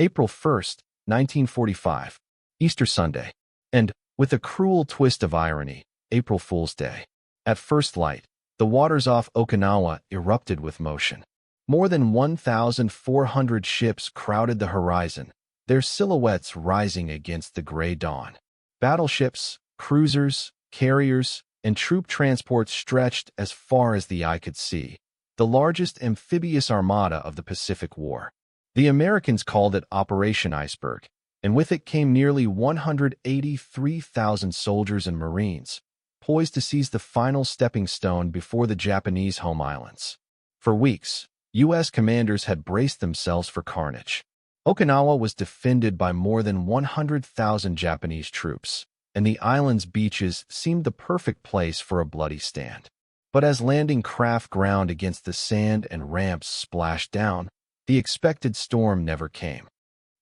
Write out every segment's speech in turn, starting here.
April 1st, 1945, Easter Sunday. And, with a cruel twist of irony, April Fool's Day. At first light, the waters off Okinawa erupted with motion. More than 1,400 ships crowded the horizon, their silhouettes rising against the gray dawn. Battleships, cruisers, carriers, and troop transports stretched as far as the eye could see, the largest amphibious armada of the Pacific War. The Americans called it Operation Iceberg, and with it came nearly 183,000 soldiers and Marines, poised to seize the final stepping stone before the Japanese home islands. For weeks, U.S. commanders had braced themselves for carnage. Okinawa was defended by more than 100,000 Japanese troops, and the island's beaches seemed the perfect place for a bloody stand. But as landing craft ground against the sand and ramps splashed down, the expected storm never came.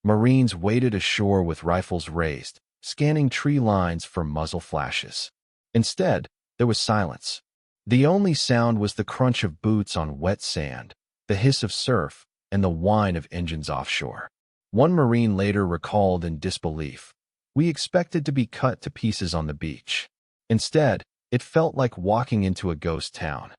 Marines waited ashore with rifles raised, scanning tree lines for muzzle flashes. Instead, there was silence. The only sound was the crunch of boots on wet sand, the hiss of surf, and the whine of engines offshore. One Marine later recalled in disbelief, "We expected to be cut to pieces on the beach. Instead, it felt like walking into a ghost town."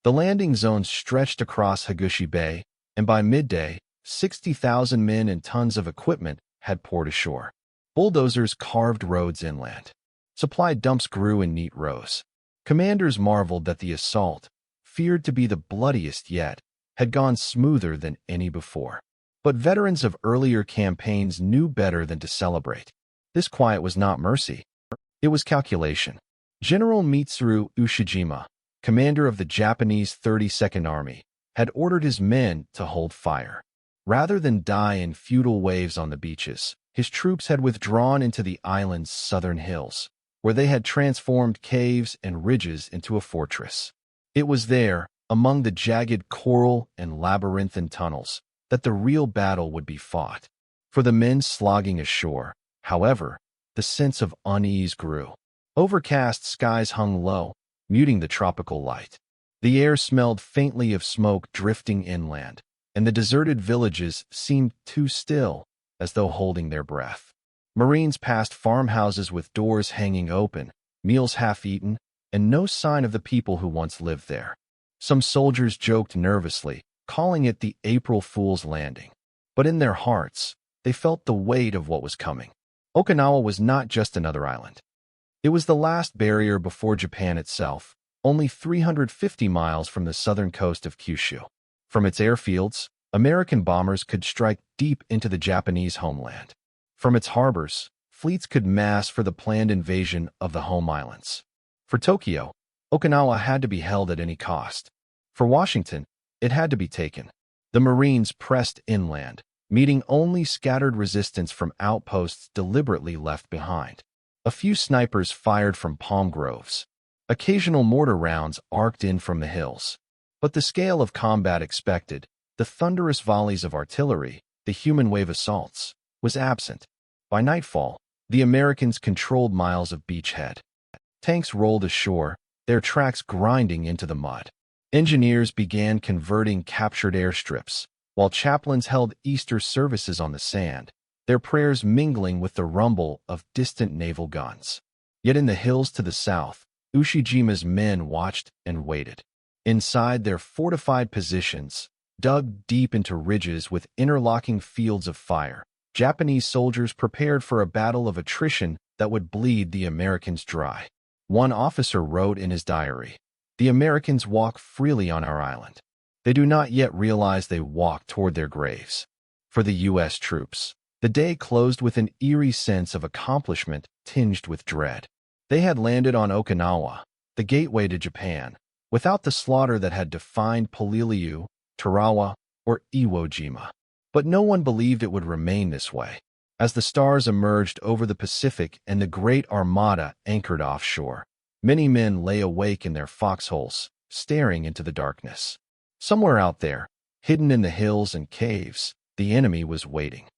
The landing zone stretched across Hagushi Bay, and by midday, 60,000 men and tons of equipment had poured ashore. Bulldozers carved roads inland. Supply dumps grew in neat rows. Commanders marveled that the assault, feared to be the bloodiest yet, had gone smoother than any before. But veterans of earlier campaigns knew better than to celebrate. This quiet was not mercy. It was calculation. General Mitsuru Ushijima, commander of the Japanese 32nd Army, had ordered his men to hold fire. Rather than die in futile waves on the beaches, his troops had withdrawn into the island's southern hills, where they had transformed caves and ridges into a fortress. It was there, among the jagged coral and labyrinthine tunnels, that the real battle would be fought. For the men slogging ashore, however, the sense of unease grew. Overcast skies hung low, muting the tropical light. The air smelled faintly of smoke drifting inland, and the deserted villages seemed too still, as though holding their breath. Marines passed farmhouses with doors hanging open, meals half-eaten, and no sign of the people who once lived there. Some soldiers joked nervously, calling it the April Fool's Landing. But in their hearts, they felt the weight of what was coming. Okinawa was not just another island. It was the last barrier before Japan itself, only 350 miles from the southern coast of Kyushu. From its airfields, American bombers could strike deep into the Japanese homeland. From its harbors, fleets could mass for the planned invasion of the home islands. For Tokyo, Okinawa had to be held at any cost. For Washington, it had to be taken. The Marines pressed inland, meeting only scattered resistance from outposts deliberately left behind. A few snipers fired from palm groves. Occasional mortar rounds arced in from the hills. But the scale of combat expected, the thunderous volleys of artillery, the human wave assaults, was absent. By nightfall, the Americans controlled miles of beachhead. Tanks rolled ashore, their tracks grinding into the mud. Engineers began converting captured airstrips, while chaplains held Easter services on the sand, their prayers mingling with the rumble of distant naval guns. Yet in the hills to the south, Ushijima's men watched and waited. Inside their fortified positions, dug deep into ridges with interlocking fields of fire, Japanese soldiers prepared for a battle of attrition that would bleed the Americans dry. One officer wrote in his diary, "The Americans walk freely on our island. They do not yet realize they walk toward their graves." For the U.S. troops, the day closed with an eerie sense of accomplishment tinged with dread. They had landed on Okinawa, the gateway to Japan, without the slaughter that had defined Poliliu, Tarawa, or Iwo Jima. But no one believed it would remain this way. As the stars emerged over the Pacific and the Great Armada anchored offshore, many men lay awake in their foxholes, staring into the darkness. Somewhere out there, hidden in the hills and caves, the enemy was waiting.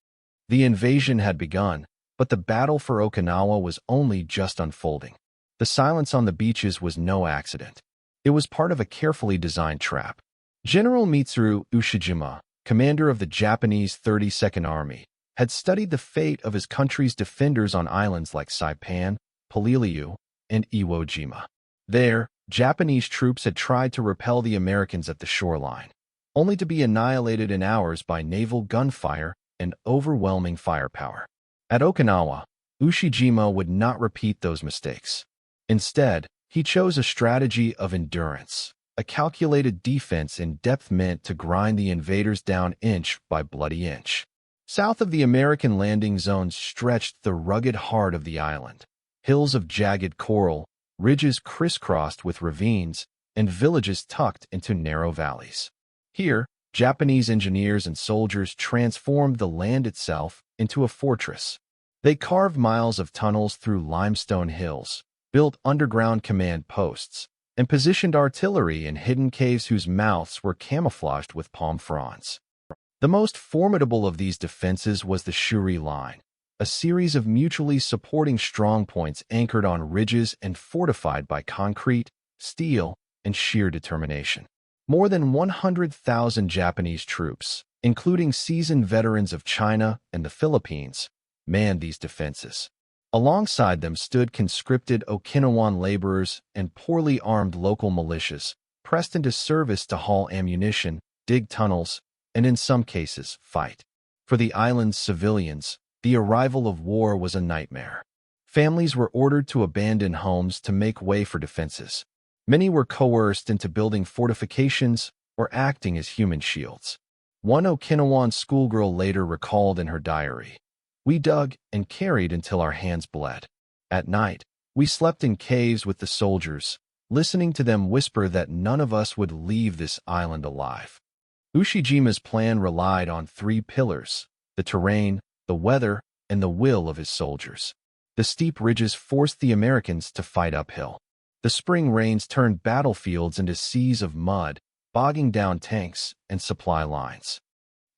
The invasion had begun, but the battle for Okinawa was only just unfolding. The silence on the beaches was no accident. It was part of a carefully designed trap. General Mitsuru Ushijima, commander of the Japanese 32nd Army, had studied the fate of his country's defenders on islands like Saipan, Polilliu, and Iwo Jima. There, Japanese troops had tried to repel the Americans at the shoreline, only to be annihilated in hours by naval gunfire and overwhelming firepower. At Okinawa, Ushijima would not repeat those mistakes. Instead, he chose a strategy of endurance, a calculated defense in depth meant to grind the invaders down inch by bloody inch. South of the American landing zones stretched the rugged heart of the island, hills of jagged coral, ridges crisscrossed with ravines, and villages tucked into narrow valleys. Here, Japanese engineers and soldiers transformed the land itself into a fortress. They carved miles of tunnels through limestone hills, built underground command posts, and positioned artillery in hidden caves whose mouths were camouflaged with palm fronds. The most formidable of these defenses was the Shuri Line, a series of mutually supporting strongpoints anchored on ridges and fortified by concrete, steel, and sheer determination. More than 100,000 Japanese troops, including seasoned veterans of China and the Philippines, manned these defenses. Alongside them stood conscripted Okinawan laborers and poorly armed local militias, pressed into service to haul ammunition, dig tunnels, and in some cases, fight. For the island's civilians, the arrival of war was a nightmare. Families were ordered to abandon homes to make way for defenses. Many were coerced into building fortifications or acting as human shields. One Okinawan schoolgirl later recalled in her diary, "We dug and carried until our hands bled. At night, we slept in caves with the soldiers, listening to them whisper that none of us would leave this island alive." Ushijima's plan relied on three pillars: the terrain, the weather, and the will of his soldiers. The steep ridges forced the Americans to fight uphill. The spring rains turned battlefields into seas of mud, bogging down tanks and supply lines.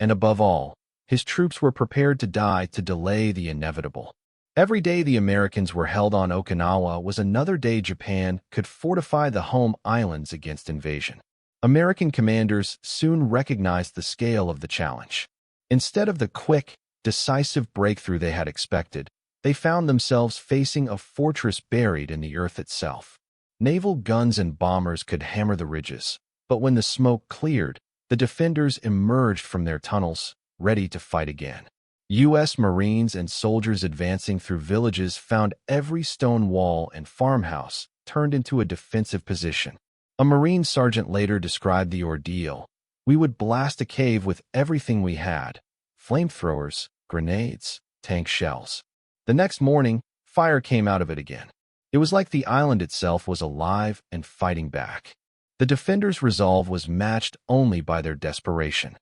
And above all, his troops were prepared to die to delay the inevitable. Every day the Americans were held on Okinawa was another day Japan could fortify the home islands against invasion. American commanders soon recognized the scale of the challenge. Instead of the quick, decisive breakthrough they had expected, they found themselves facing a fortress buried in the earth itself. Naval guns and bombers could hammer the ridges, but when the smoke cleared, the defenders emerged from their tunnels, ready to fight again. U.S. Marines and soldiers advancing through villages found every stone wall and farmhouse turned into a defensive position. A Marine sergeant later described the ordeal. "We would blast a cave with everything we had: flamethrowers, grenades, tank shells. The next morning, fire came out of it again. It was like the island itself was alive and fighting back." The defenders' resolve was matched only by their desperation.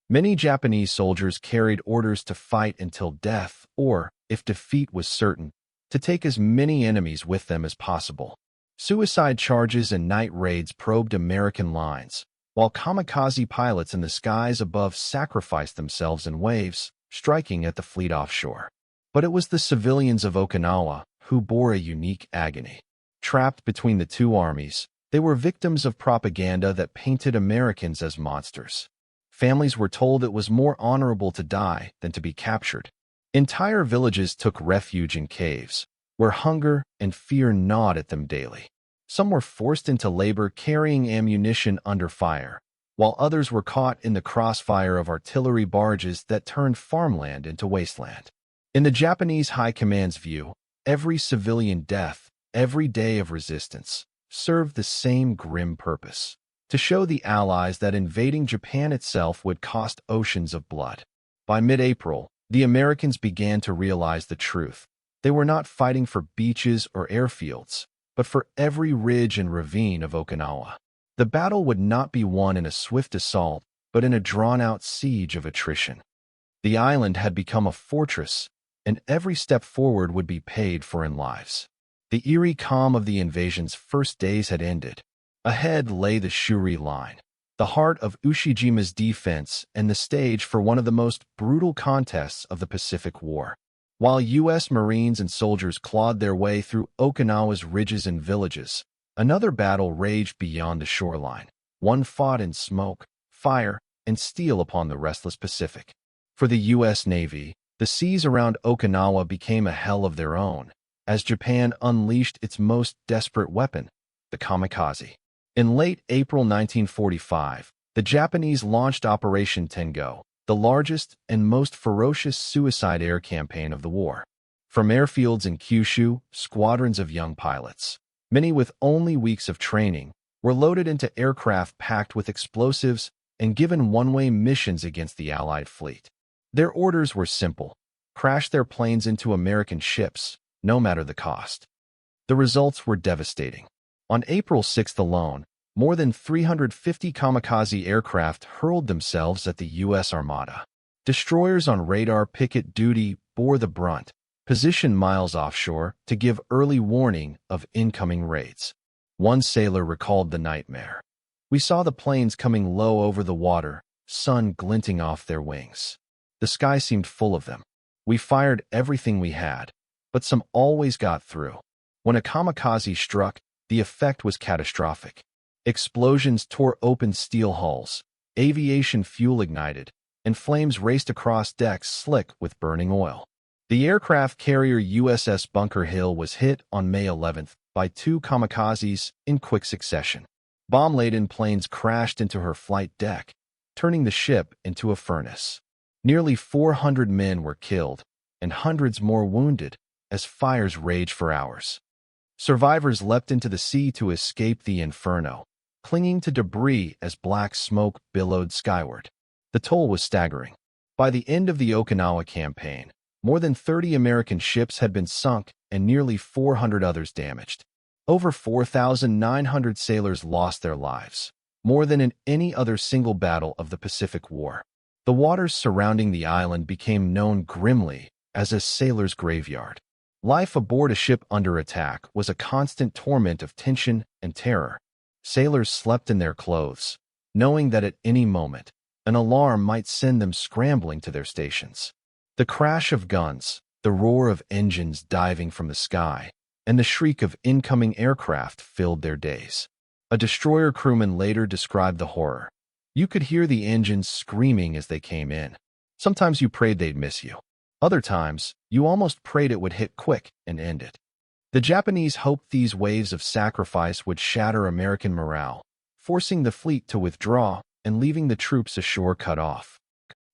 Many Japanese soldiers carried orders to fight until death or, if defeat was certain, to take as many enemies with them as possible. Suicide charges and night raids probed American lines, while kamikaze pilots in the skies above sacrificed themselves in waves, striking at the fleet offshore. But it was the civilians of Okinawa who bore a unique agony. Trapped between the two armies, they were victims of propaganda that painted Americans as monsters. Families were told it was more honorable to die than to be captured. Entire villages took refuge in caves, where hunger and fear gnawed at them daily. Some were forced into labor carrying ammunition under fire, while others were caught in the crossfire of artillery barges that turned farmland into wasteland. In the Japanese High Command's view, every civilian death, every day of resistance, served the same grim purpose: to show the Allies that invading Japan itself would cost oceans of blood. By mid-April, the Americans began to realize the truth. They were not fighting for beaches or airfields, but for every ridge and ravine of Okinawa. The battle would not be won in a swift assault, but in a drawn-out siege of attrition. The island had become a fortress, and every step forward would be paid for in lives. The eerie calm of the invasion's first days had ended. Ahead lay the Shuri Line, the heart of Ushijima's defense and the stage for one of the most brutal contests of the Pacific War. While U.S. Marines and soldiers clawed their way through Okinawa's ridges and villages, another battle raged beyond the shoreline, one fought in smoke, fire, and steel upon the restless Pacific. For the U.S. Navy, The seas around Okinawa became a hell of their own, as Japan unleashed its most desperate weapon, the kamikaze. In late April 1945, the Japanese launched Operation Tengo, the largest and most ferocious suicide air campaign of the war. From airfields in Kyushu, squadrons of young pilots, many with only weeks of training, were loaded into aircraft packed with explosives and given one-way missions against the Allied fleet. Their orders were simple: crash their planes into American ships, no matter the cost. The results were devastating. On April 6 alone, more than 350 kamikaze aircraft hurled themselves at the U.S. Armada. Destroyers on radar picket duty bore the brunt, positioned miles offshore to give early warning of incoming raids. One sailor recalled the nightmare. "We saw the planes coming low over the water, sun glinting off their wings. The sky seemed full of them. We fired everything we had, but some always got through. When a kamikaze struck, the effect was catastrophic. Explosions tore open steel hulls, aviation fuel ignited, and flames raced across decks slick with burning oil." The aircraft carrier USS Bunker Hill was hit on May 11th by two kamikazes in quick succession. Bomb-laden planes crashed into her flight deck, turning the ship into a furnace. Nearly 400 men were killed, and hundreds more wounded, as fires raged for hours. Survivors leapt into the sea to escape the inferno, clinging to debris as black smoke billowed skyward. The toll was staggering. By the end of the Okinawa campaign, more than 30 American ships had been sunk and nearly 400 others damaged. Over 4,900 sailors lost their lives, more than in any other single battle of the Pacific War. The waters surrounding the island became known grimly as a sailor's graveyard. Life aboard a ship under attack was a constant torment of tension and terror. Sailors slept in their clothes, knowing that at any moment, an alarm might send them scrambling to their stations. The crash of guns, the roar of engines diving from the sky, and the shriek of incoming aircraft filled their days. A destroyer crewman later described the horror. "You could hear the engines screaming as they came in. Sometimes you prayed they'd miss you. Other times, you almost prayed it would hit quick and end it." The Japanese hoped these waves of sacrifice would shatter American morale, forcing the fleet to withdraw and leaving the troops ashore cut off.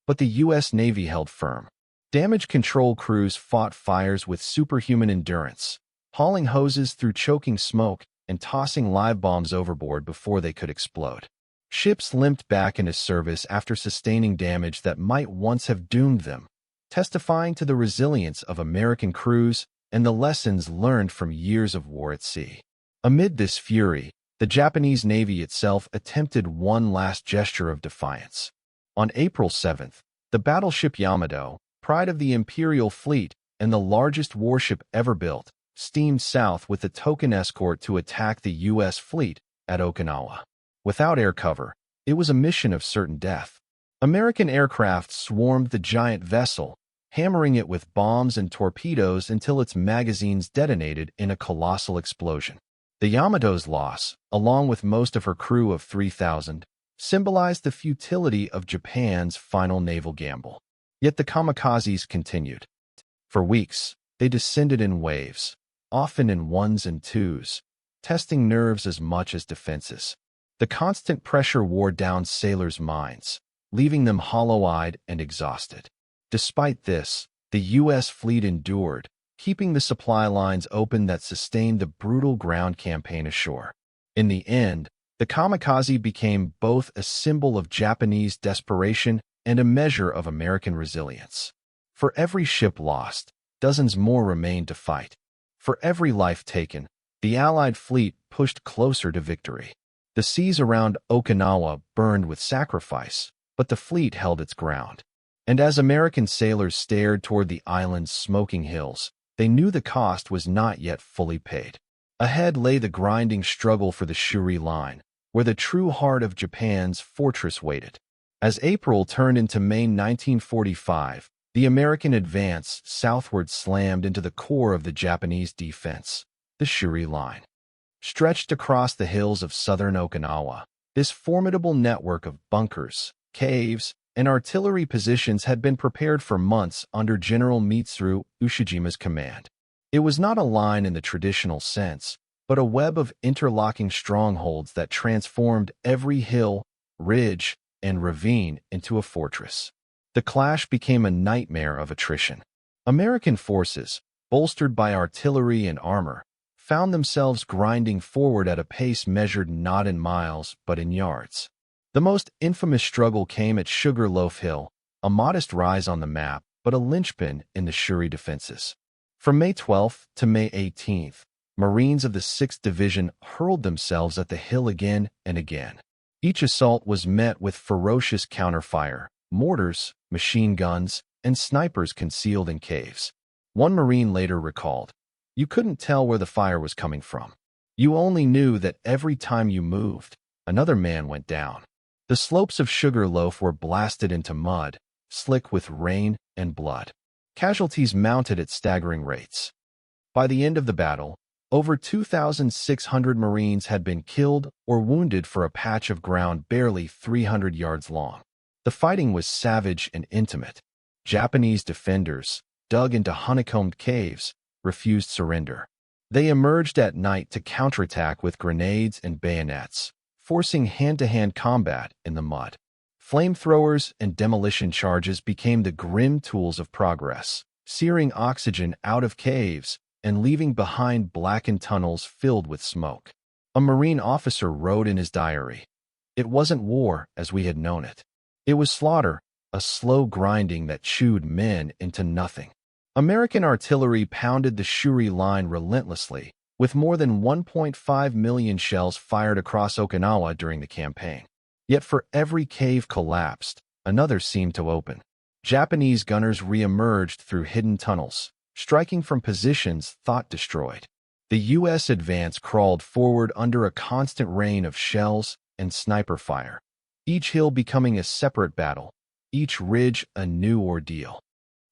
But the U.S. Navy held firm. Damage control crews fought fires with superhuman endurance, hauling hoses through choking smoke and tossing live bombs overboard before they could explode. Ships limped back into service after sustaining damage that might once have doomed them, testifying to the resilience of American crews and the lessons learned from years of war at sea. Amid this fury, the Japanese Navy itself attempted one last gesture of defiance. On April 7th, the battleship Yamato, pride of the Imperial Fleet and the largest warship ever built, steamed south with a token escort to attack the U.S. fleet at Okinawa. Without air cover, it was a mission of certain death. American aircraft swarmed the giant vessel, hammering it with bombs and torpedoes until its magazines detonated in a colossal explosion. The Yamato's loss, along with most of her crew of 3,000, symbolized the futility of Japan's final naval gamble. Yet the kamikazes continued. For weeks, they descended in waves, often in ones and twos, testing nerves as much as defenses. The constant pressure wore down sailors' minds, leaving them hollow-eyed and exhausted. Despite this, the U.S. fleet endured, keeping the supply lines open that sustained the brutal ground campaign ashore. In the end, the kamikaze became both a symbol of Japanese desperation and a measure of American resilience. For every ship lost, dozens more remained to fight. For every life taken, the Allied fleet pushed closer to victory. The seas around Okinawa burned with sacrifice, but the fleet held its ground. And as American sailors stared toward the island's smoking hills, they knew the cost was not yet fully paid. Ahead lay the grinding struggle for the Shuri Line, where the true heart of Japan's fortress waited. As April turned into May 1945, the American advance southward slammed into the core of the Japanese defense, the Shuri Line. Stretched across the hills of southern Okinawa, this formidable network of bunkers, caves, and artillery positions had been prepared for months under General Mitsuru Ushijima's command. It was not a line in the traditional sense, but a web of interlocking strongholds that transformed every hill, ridge, and ravine into a fortress. The clash became a nightmare of attrition. American forces, bolstered by artillery and armor, found themselves grinding forward at a pace measured not in miles but in yards. The most infamous struggle came at Sugarloaf Hill, a modest rise on the map but a linchpin in the Shuri defenses. From May 12th to May 18th, Marines of the 6th Division hurled themselves at the hill again and again. Each assault was met with ferocious counterfire, mortars, machine guns, and snipers concealed in caves. One Marine later recalled, "You couldn't tell where the fire was coming from. You only knew that every time you moved, another man went down." The slopes of Sugarloaf were blasted into mud, slick with rain and blood. Casualties mounted at staggering rates. By the end of the battle, over 2,600 Marines had been killed or wounded for a patch of ground barely 300 yards long. The fighting was savage and intimate. Japanese defenders, dug into honeycombed caves, refused surrender. They emerged at night to counterattack with grenades and bayonets, forcing hand-to-hand combat in the mud. Flamethrowers and demolition charges became the grim tools of progress, searing oxygen out of caves and leaving behind blackened tunnels filled with smoke. A Marine officer wrote in his diary, "It wasn't war as we had known it. It was slaughter, a slow grinding that chewed men into nothing." American artillery pounded the Shuri line relentlessly, with more than 1.5 million shells fired across Okinawa during the campaign. Yet for every cave collapsed, another seemed to open. Japanese gunners re-emerged through hidden tunnels, striking from positions thought destroyed. The U.S. advance crawled forward under a constant rain of shells and sniper fire, each hill becoming a separate battle, each ridge a new ordeal.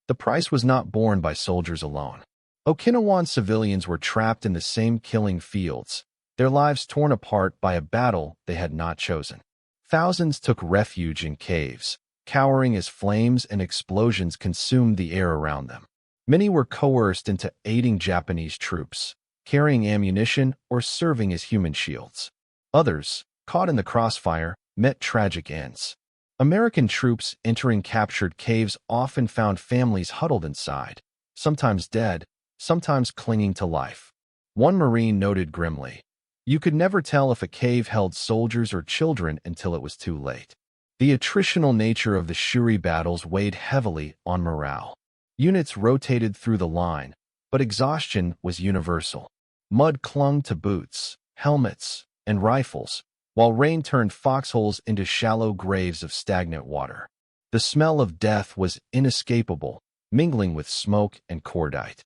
The price was not borne by soldiers alone. Okinawan civilians were trapped in the same killing fields, their lives torn apart by a battle they had not chosen. Thousands took refuge in caves, cowering as flames and explosions consumed the air around them. Many were coerced into aiding Japanese troops, carrying ammunition or serving as human shields. Others, caught in the crossfire, met tragic ends. American troops entering captured caves often found families huddled inside, sometimes dead, sometimes clinging to life. One Marine noted grimly, "You could never tell if a cave held soldiers or children until it was too late." The attritional nature of the Shuri battles weighed heavily on morale. Units rotated through the line, but exhaustion was universal. Mud clung to boots, helmets, and rifles, while rain turned foxholes into shallow graves of stagnant water. The smell of death was inescapable, mingling with smoke and cordite.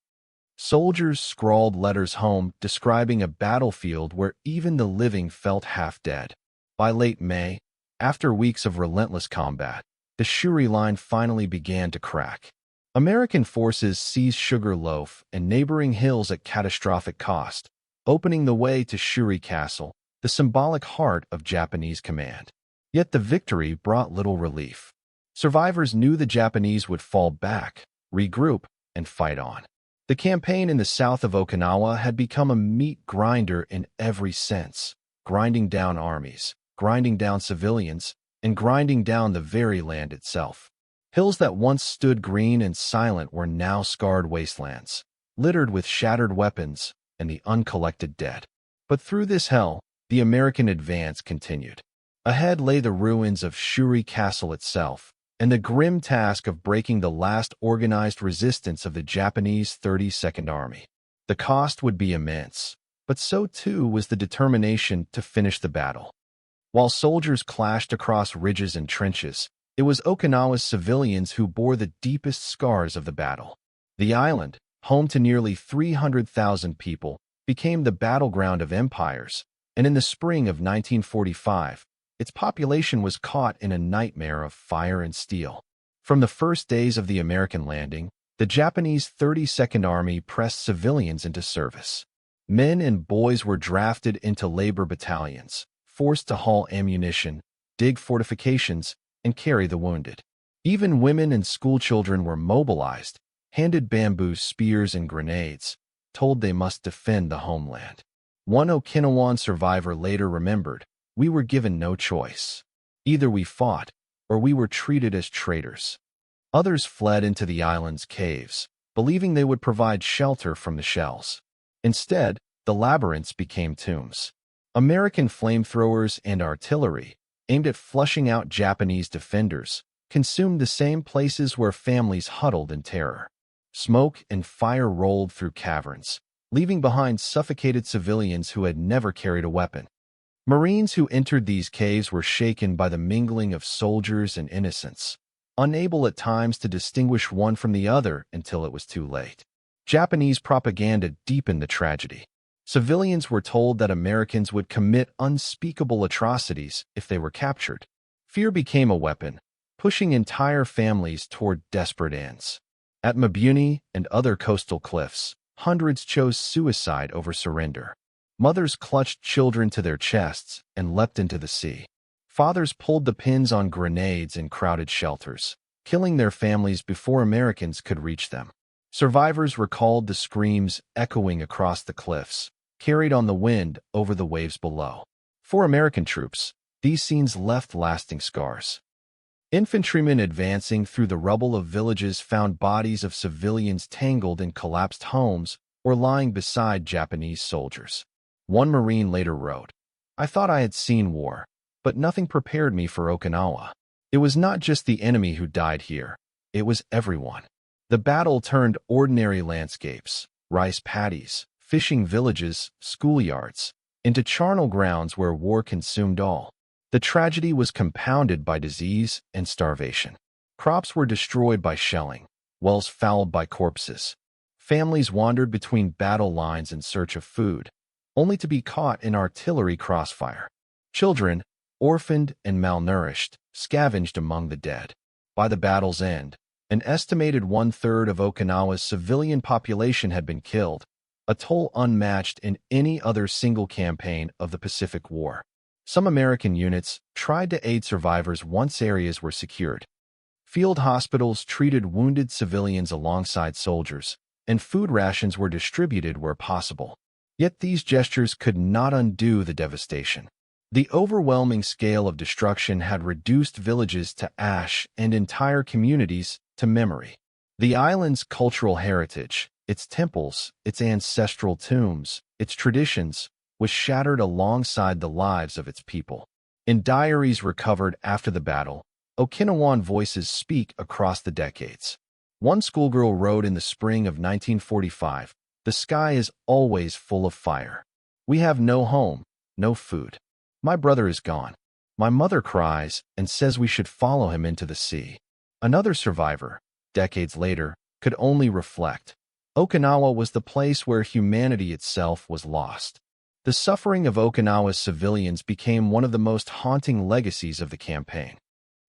Soldiers scrawled letters home describing a battlefield where even the living felt half dead. By late May, after weeks of relentless combat, the Shuri line finally began to crack. American forces seized Sugarloaf and neighboring hills at catastrophic cost, opening the way to Shuri Castle, the symbolic heart of Japanese command. Yet the victory brought little relief. Survivors knew the Japanese would fall back, regroup, and fight on. The campaign in the south of Okinawa had become a meat grinder in every sense, grinding down armies, grinding down civilians, and grinding down the very land itself. Hills that once stood green and silent were now scarred wastelands, littered with shattered weapons and the uncollected dead. But through this hell, the American advance continued. Ahead lay the ruins of Shuri Castle itself, and the grim task of breaking the last organized resistance of the Japanese 32nd Army. The cost would be immense, but so too was the determination to finish the battle. While soldiers clashed across ridges and trenches, it was Okinawa's civilians who bore the deepest scars of the battle. The island, home to nearly 300,000 people, became the battleground of empires, and in the spring of 1945, its population was caught in a nightmare of fire and steel. From the first days of the American landing, the Japanese 32nd Army pressed civilians into service. Men and boys were drafted into labor battalions, forced to haul ammunition, dig fortifications, and carry the wounded. Even women and schoolchildren were mobilized, handed bamboo spears and grenades, told they must defend the homeland. One Okinawan survivor later remembered, "We were given no choice. Either we fought, or we were treated as traitors." Others fled into the island's caves, believing they would provide shelter from the shells. Instead, the labyrinths became tombs. American flamethrowers and artillery, aimed at flushing out Japanese defenders, consumed the same places where families huddled in terror. Smoke and fire rolled through caverns, leaving behind suffocated civilians who had never carried a weapon. Marines who entered these caves were shaken by the mingling of soldiers and innocents, unable at times to distinguish one from the other until it was too late. Japanese propaganda deepened the tragedy. Civilians were told that Americans would commit unspeakable atrocities if they were captured. Fear became a weapon, pushing entire families toward desperate ends. At Mabuni and other coastal cliffs, hundreds chose suicide over surrender. Mothers clutched children to their chests and leapt into the sea. Fathers pulled the pins on grenades in crowded shelters, killing their families before Americans could reach them. Survivors recalled the screams echoing across the cliffs, carried on the wind over the waves below. For American troops, these scenes left lasting scars. Infantrymen advancing through the rubble of villages found bodies of civilians tangled in collapsed homes or lying beside Japanese soldiers. One Marine later wrote, "I thought I had seen war, but nothing prepared me for Okinawa. It was not just the enemy who died here, it was everyone." The battle turned ordinary landscapes, rice paddies, fishing villages, schoolyards, into charnel grounds where war consumed all. The tragedy was compounded by disease and starvation. Crops were destroyed by shelling, wells fouled by corpses. Families wandered between battle lines in search of food, only to be caught in artillery crossfire. Children, orphaned and malnourished, scavenged among the dead. By the battle's end, an estimated one-third of Okinawa's civilian population had been killed, a toll unmatched in any other single campaign of the Pacific War. Some American units tried to aid survivors once areas were secured. Field hospitals treated wounded civilians alongside soldiers, and food rations were distributed where possible. Yet these gestures could not undo the devastation. The overwhelming scale of destruction had reduced villages to ash and entire communities to memory. The island's cultural heritage, its temples, its ancestral tombs, its traditions, was shattered alongside the lives of its people. In diaries recovered after the battle, Okinawan voices speak across the decades. One schoolgirl wrote in the spring of 1945, "The sky is always full of fire. We have no home, no food. My brother is gone. My mother cries and says we should follow him into the sea." Another survivor, decades later, could only reflect. Okinawa was the place where humanity itself was lost. The suffering of Okinawa's civilians became one of the most haunting legacies of the campaign.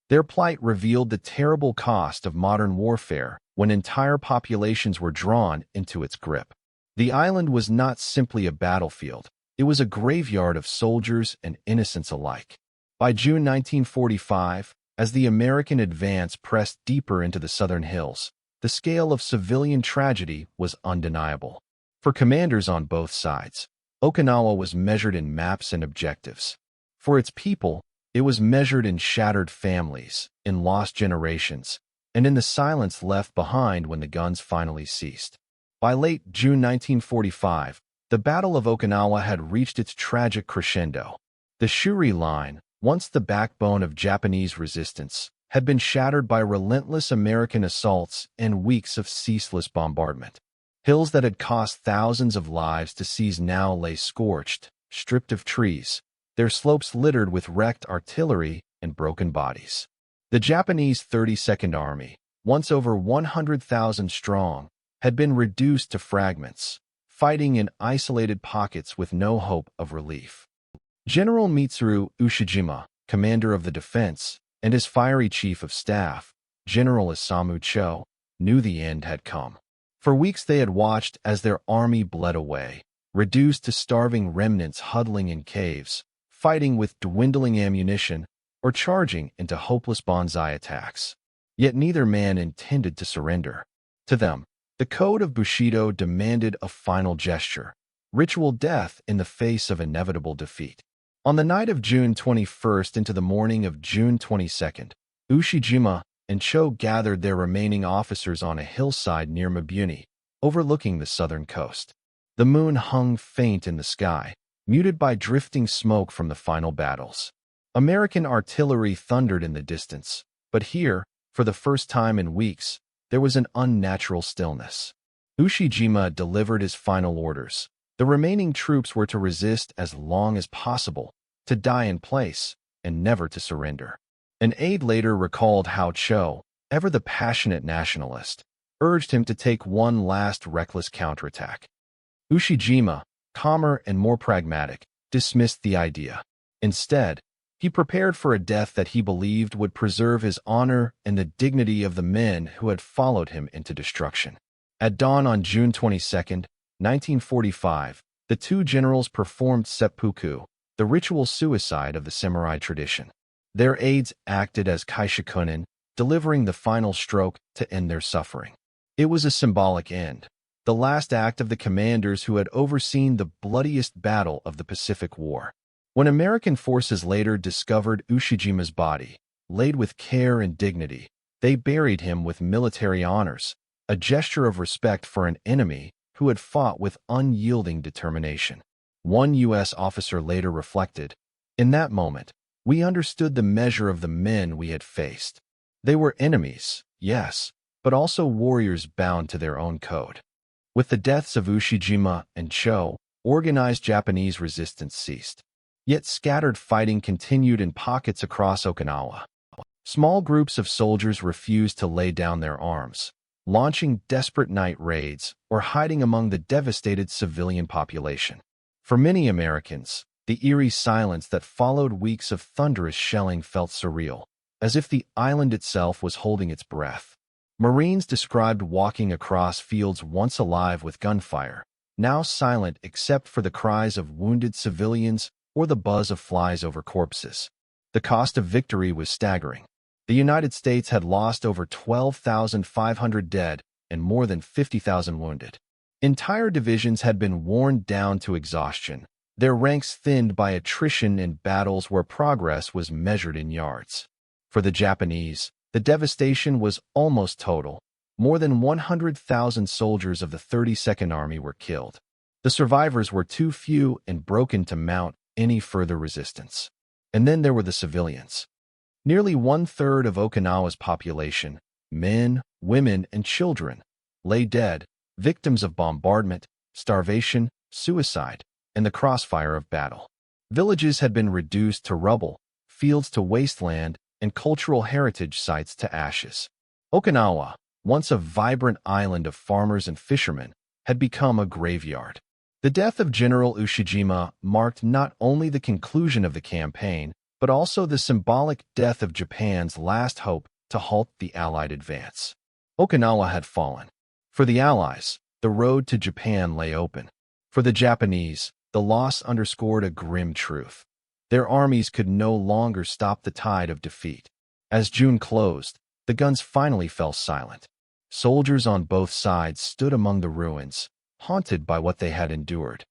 Their plight revealed the terrible cost of modern warfare when entire populations were drawn into its grip. The island was not simply a battlefield, it was a graveyard of soldiers and innocents alike. By June 1945, as the American advance pressed deeper into the southern hills, the scale of civilian tragedy was undeniable. For commanders on both sides, Okinawa was measured in maps and objectives. For its people, it was measured in shattered families, in lost generations, and in the silence left behind when the guns finally ceased. By late June 1945, the Battle of Okinawa had reached its tragic crescendo. The Shuri Line, once the backbone of Japanese resistance, had been shattered by relentless American assaults and weeks of ceaseless bombardment. Hills that had cost thousands of lives to seize now lay scorched, stripped of trees, their slopes littered with wrecked artillery and broken bodies. The Japanese 32nd Army, once over 100,000 strong, had been reduced to fragments, fighting in isolated pockets with no hope of relief. General Mitsuru Ushijima, commander of the defense, and his fiery chief of staff, General Isamu Cho, knew the end had come. For weeks they had watched as their army bled away, reduced to starving remnants huddling in caves, fighting with dwindling ammunition, or charging into hopeless banzai attacks. Yet neither man intended to surrender. To them, the code of Bushido demanded a final gesture, ritual death in the face of inevitable defeat. On the night of June 21st into the morning of June 22nd, Ushijima and Cho gathered their remaining officers on a hillside near Mabuni, overlooking the southern coast. The moon hung faint in the sky, muted by drifting smoke from the final battles. American artillery thundered in the distance, but here, for the first time in weeks, there was an unnatural stillness. Ushijima delivered his final orders. The remaining troops were to resist as long as possible, to die in place, and never to surrender. An aide later recalled how Cho, ever the passionate nationalist, urged him to take one last reckless counterattack. Ushijima, calmer and more pragmatic, dismissed the idea. Instead, he prepared for a death that he believed would preserve his honor and the dignity of the men who had followed him into destruction. At dawn on June 22, 1945, the two generals performed seppuku, the ritual suicide of the samurai tradition. Their aides acted as kaishakunin, delivering the final stroke to end their suffering. It was a symbolic end, the last act of the commanders who had overseen the bloodiest battle of the Pacific War. When American forces later discovered Ushijima's body, laid with care and dignity, they buried him with military honors, a gesture of respect for an enemy who had fought with unyielding determination. One U.S. officer later reflected, "In that moment, we understood the measure of the men we had faced. They were enemies, yes, but also warriors bound to their own code." With the deaths of Ushijima and Cho, organized Japanese resistance ceased. Yet scattered fighting continued in pockets across Okinawa. Small groups of soldiers refused to lay down their arms, launching desperate night raids or hiding among the devastated civilian population. For many Americans, the eerie silence that followed weeks of thunderous shelling felt surreal, as if the island itself was holding its breath. Marines described walking across fields once alive with gunfire, now silent except for the cries of wounded civilians or the buzz of flies over corpses. The cost of victory was staggering. The United States had lost over 12,500 dead and more than 50,000 wounded. Entire divisions had been worn down to exhaustion, their ranks thinned by attrition in battles where progress was measured in yards. For the Japanese, the devastation was almost total. More than 100,000 soldiers of the 32nd Army were killed. The survivors were too few and broken to mount any further resistance. And then there were the civilians. Nearly one-third of Okinawa's population, men, women, and children, lay dead, victims of bombardment, starvation, suicide, and the crossfire of battle. Villages had been reduced to rubble, fields to wasteland, and cultural heritage sites to ashes. Okinawa, once a vibrant island of farmers and fishermen, had become a graveyard. The death of General Ushijima marked not only the conclusion of the campaign, but also the symbolic death of Japan's last hope to halt the Allied advance. Okinawa had fallen. For the Allies, the road to Japan lay open. For the Japanese, the loss underscored a grim truth. Their armies could no longer stop the tide of defeat. As June closed, the guns finally fell silent. Soldiers on both sides stood among the ruins, haunted by what they had endured.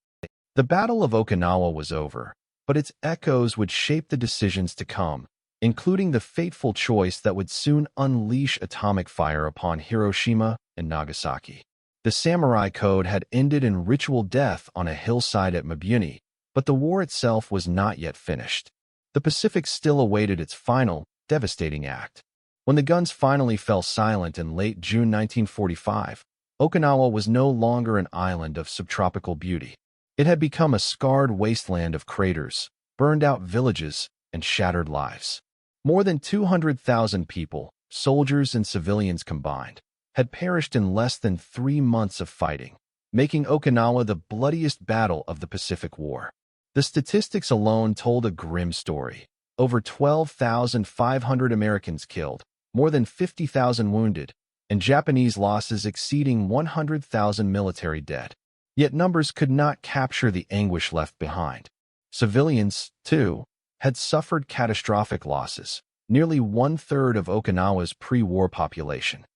The Battle of Okinawa was over, but its echoes would shape the decisions to come, including the fateful choice that would soon unleash atomic fire upon Hiroshima and Nagasaki. The samurai code had ended in ritual death on a hillside at Mabuni, but the war itself was not yet finished. The Pacific still awaited its final, devastating act. When the guns finally fell silent in late June 1945, Okinawa was no longer an island of subtropical beauty. It had become a scarred wasteland of craters, burned-out villages, and shattered lives. More than 200,000 people, soldiers and civilians combined, had perished in less than 3 months of fighting, making Okinawa the bloodiest battle of the Pacific War. The statistics alone told a grim story. Over 12,500 Americans killed, more than 50,000 wounded, and Japanese losses exceeding 100,000 military dead. Yet numbers could not capture the anguish left behind. Civilians, too, had suffered catastrophic losses. nearly one-third of Okinawa's pre-war population.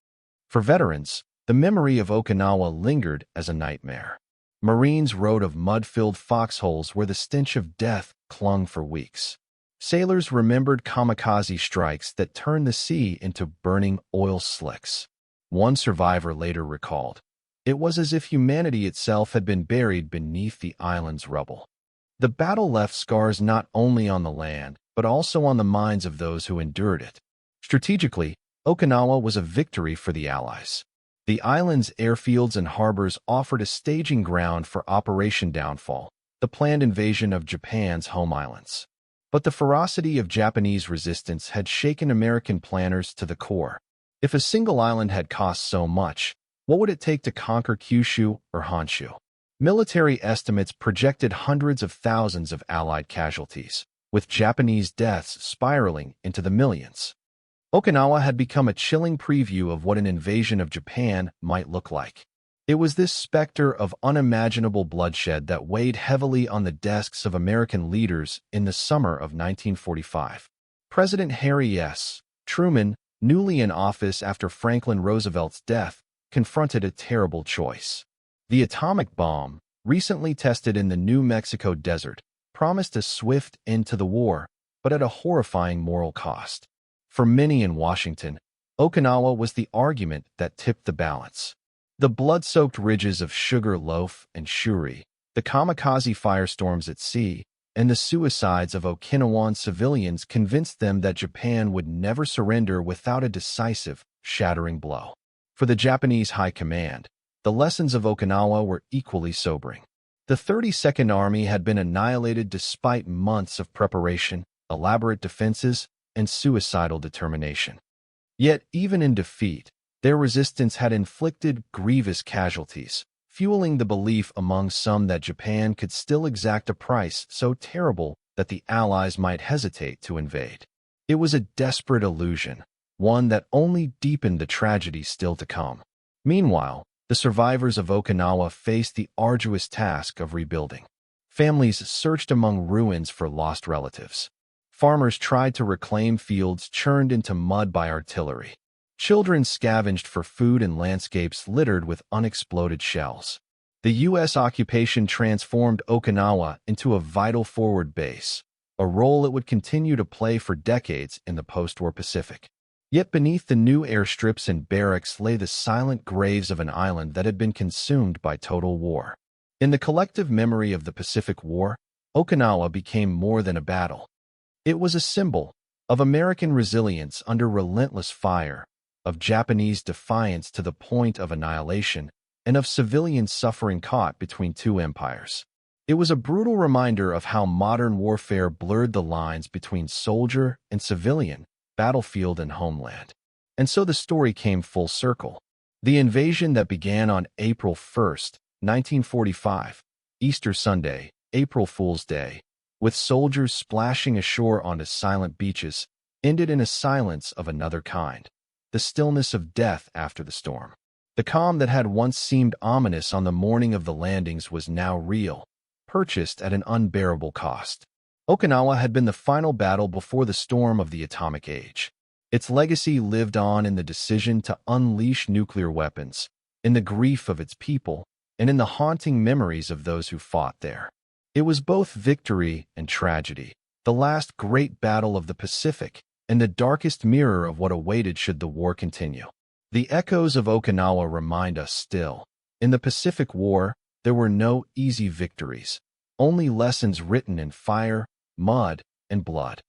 For veterans, the memory of Okinawa lingered as a nightmare. Marines wrote of mud-filled foxholes where the stench of death clung for weeks. Sailors remembered kamikaze strikes that turned the sea into burning oil slicks. One survivor later recalled, "It was as if humanity itself had been buried beneath the island's rubble." The battle left scars not only on the land, but also on the minds of those who endured it. Strategically, Okinawa was a victory for the Allies. The island's airfields and harbors offered a staging ground for Operation Downfall, the planned invasion of Japan's home islands. But the ferocity of Japanese resistance had shaken American planners to the core. If a single island had cost so much, what would it take to conquer Kyushu or Honshu? Military estimates projected hundreds of thousands of Allied casualties, with Japanese deaths spiraling into the millions. Okinawa had become a chilling preview of what an invasion of Japan might look like. It was this specter of unimaginable bloodshed that weighed heavily on the desks of American leaders in the summer of 1945. President Harry S. Truman, newly in office after Franklin Roosevelt's death, confronted a terrible choice. The atomic bomb, recently tested in the New Mexico desert, promised a swift end to the war, but at a horrifying moral cost. For many in Washington, Okinawa was the argument that tipped the balance. The blood-soaked ridges of Sugar Loaf and Shuri, the kamikaze firestorms at sea, and the suicides of Okinawan civilians convinced them that Japan would never surrender without a decisive, shattering blow. For the Japanese High Command, the lessons of Okinawa were equally sobering. The 32nd Army had been annihilated despite months of preparation, elaborate defenses, and suicidal determination. Yet, even in defeat, their resistance had inflicted grievous casualties, fueling the belief among some that Japan could still exact a price so terrible that the Allies might hesitate to invade. It was a desperate illusion, one that only deepened the tragedy still to come. Meanwhile, the survivors of Okinawa faced the arduous task of rebuilding. Families searched among ruins for lost relatives. Farmers tried to reclaim fields churned into mud by artillery. Children scavenged for food in landscapes littered with unexploded shells. The U.S. occupation transformed Okinawa into a vital forward base, a role it would continue to play for decades in the post-war Pacific. Yet beneath the new airstrips and barracks lay the silent graves of an island that had been consumed by total war. In the collective memory of the Pacific War, Okinawa became more than a battle. It was a symbol of American resilience under relentless fire, of Japanese defiance to the point of annihilation, and of civilian suffering caught between two empires. It was a brutal reminder of how modern warfare blurred the lines between soldier and civilian, battlefield and homeland. And so the story came full circle. The invasion that began on April 1st, 1945, Easter Sunday, April Fool's Day, with soldiers splashing ashore onto silent beaches, ended in a silence of another kind, the stillness of death after the storm. The calm that had once seemed ominous on the morning of the landings was now real, purchased at an unbearable cost. Okinawa had been the final battle before the storm of the atomic age. Its legacy lived on in the decision to unleash nuclear weapons, in the grief of its people, and in the haunting memories of those who fought there. It was both victory and tragedy, the last great battle of the Pacific, and the darkest mirror of what awaited should the war continue. The echoes of Okinawa remind us still. In the Pacific War, there were no easy victories, only lessons written in fire, mud, and blood.